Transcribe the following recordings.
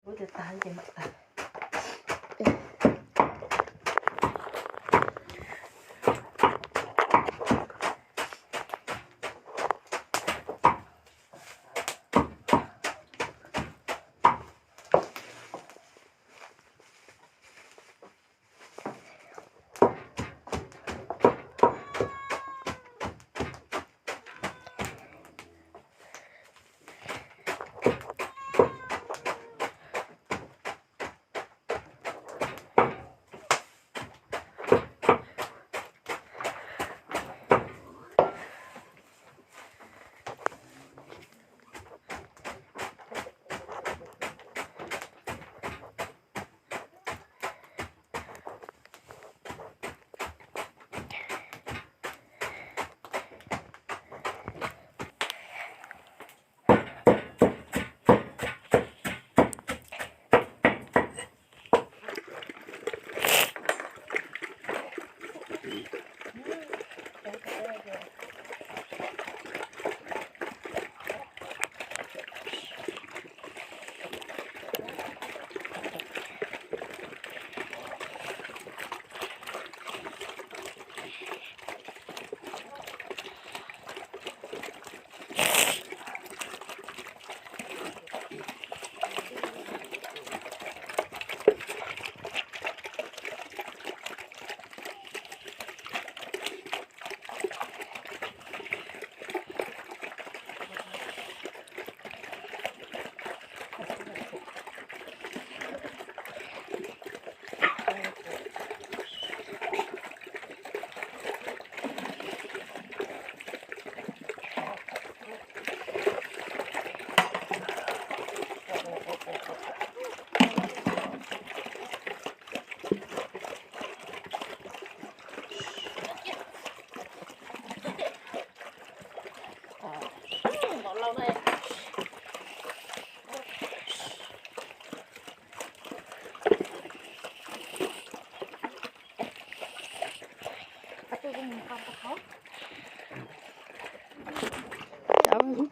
Bố tôi tán gì mà tán.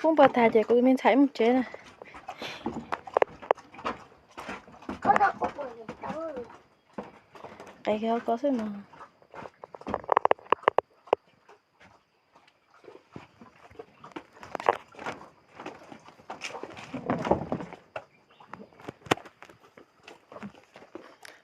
Cũng bờ thả chạy của mình thấy một chế này. Cái kéo có gì mà.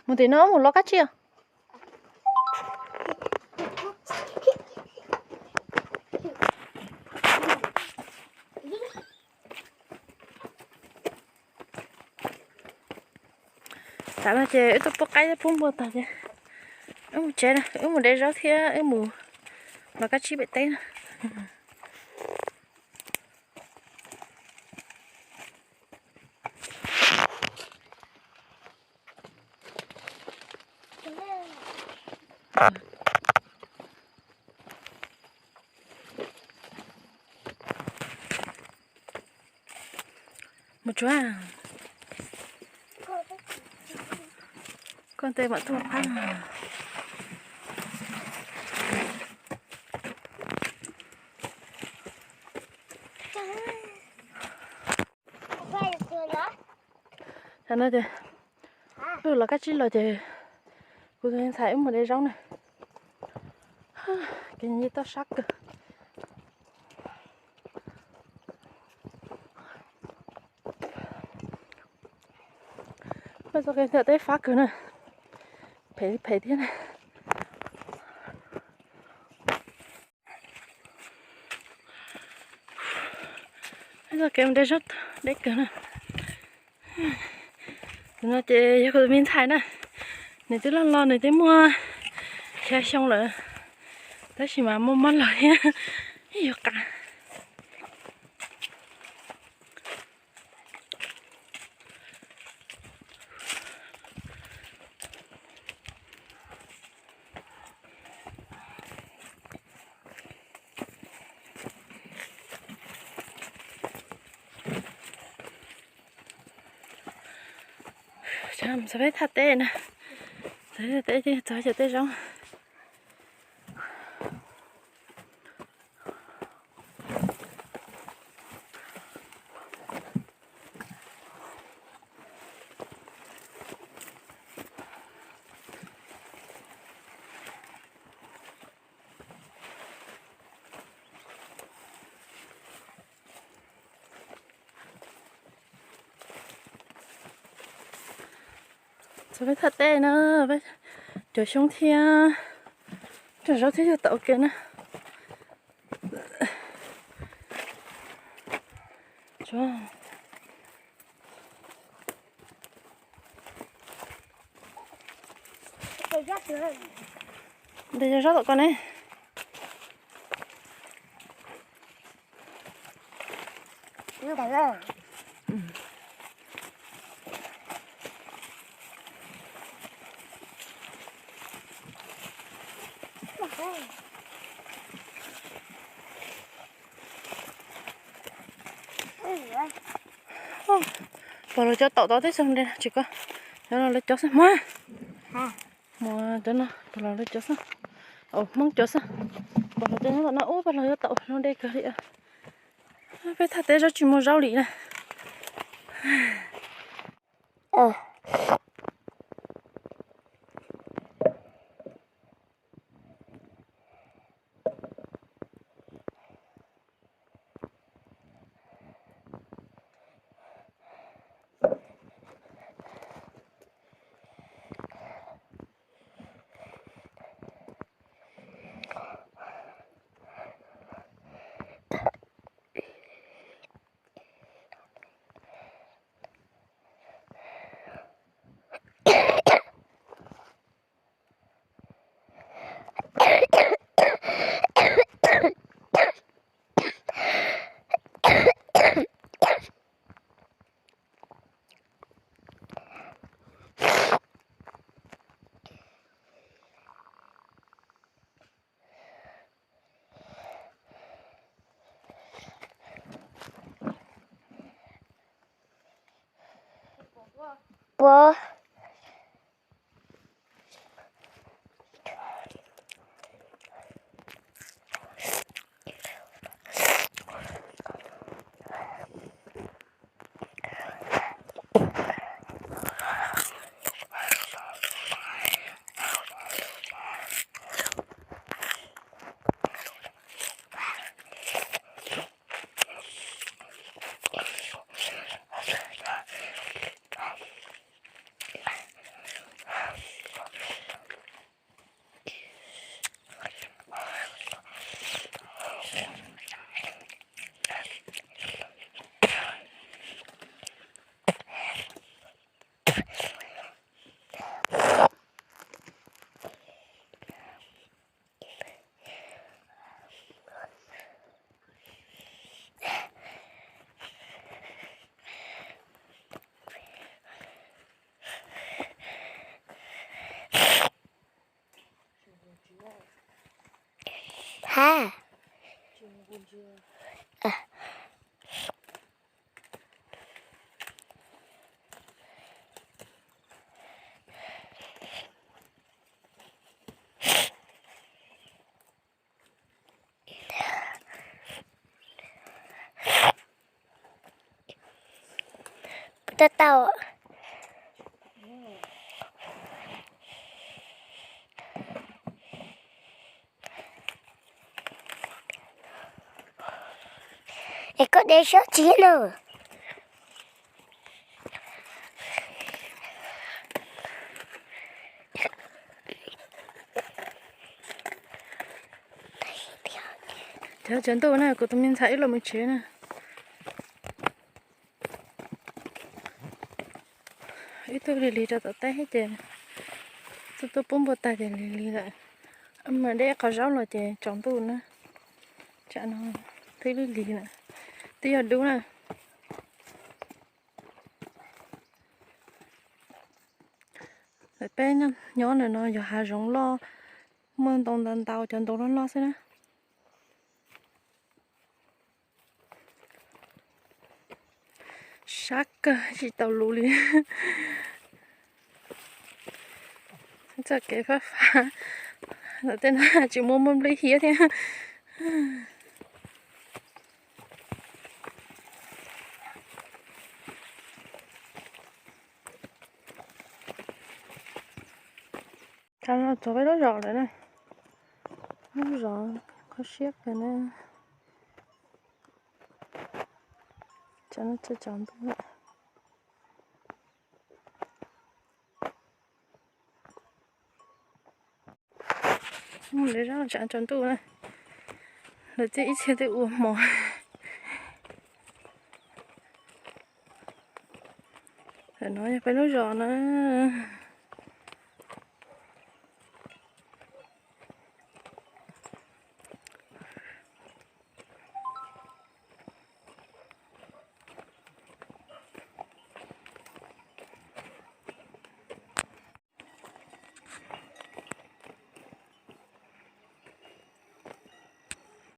Một tí nữa một lọ cắt chia. Tại mà chơi ít tóc cái phun bờ tạt chơi. Một chế này, một để rau thia, một lọ cắt chia bể tay này. Một chú à. Con tê bọn tôi ăn. Sao nữa chứ? Rồi là cách chi là chứ. Cô tôi thấy một đây rau này. Cái gì tao sắc cơ. Bây giờ cái thợ tay phát cơ này. Phải thế này. Bây giờ cái đây rất đấy cơ này. Nó chơi cho mình thấy nè. Này tới lo này tới mua xe xong rồi. Tới chỉ mà mua món lại nha. Nhiều cả. Chăm sao biết thật tê nè. Thế tê chứ, cho tê rong. sao phải thật tệ nữa phải chờ xuống thia chờ rau thế cho tàu kia nè cho để cho rau tàu con này Như vậy á. bỏ rồi cho tàu tàu thế xong đây chỉ có cho nó lấy cho xong mua mua cho nó bỏ rồi lấy cho xong mong cho xong bỏ rồi cho nó bỏ rồi cho tàu nó đây cơ đi phải thật tệ cho chỉ mua rau lì này Bố. Ha. Ta tao. Ê, có để sót chí nữa. theo chân tôi này của tụi mình thấy là một chế nè ít tôi lì cho tao tay hết trơn tôi bấm bột tay để lì lại mà để có rau là thì chọn tôi nữa chả nó thấy lì nè tí ở đúng nè lại bé nhá nhỏ này nó giờ hà rong lo mơn tông đàn tàu chân tàu nó lo xem nè sắc chỉ tàu lù liền chắc cái phát phá là tên là chỉ mua mâm lấy hía thế cái nó cho cái đó rõ rồi này nó rõ có xiết rồi nè cho nó cho chọn tôi để ra chọn chọn tu này để chỉ ít xe tự uống mỏ để nói phải nói rõ nữa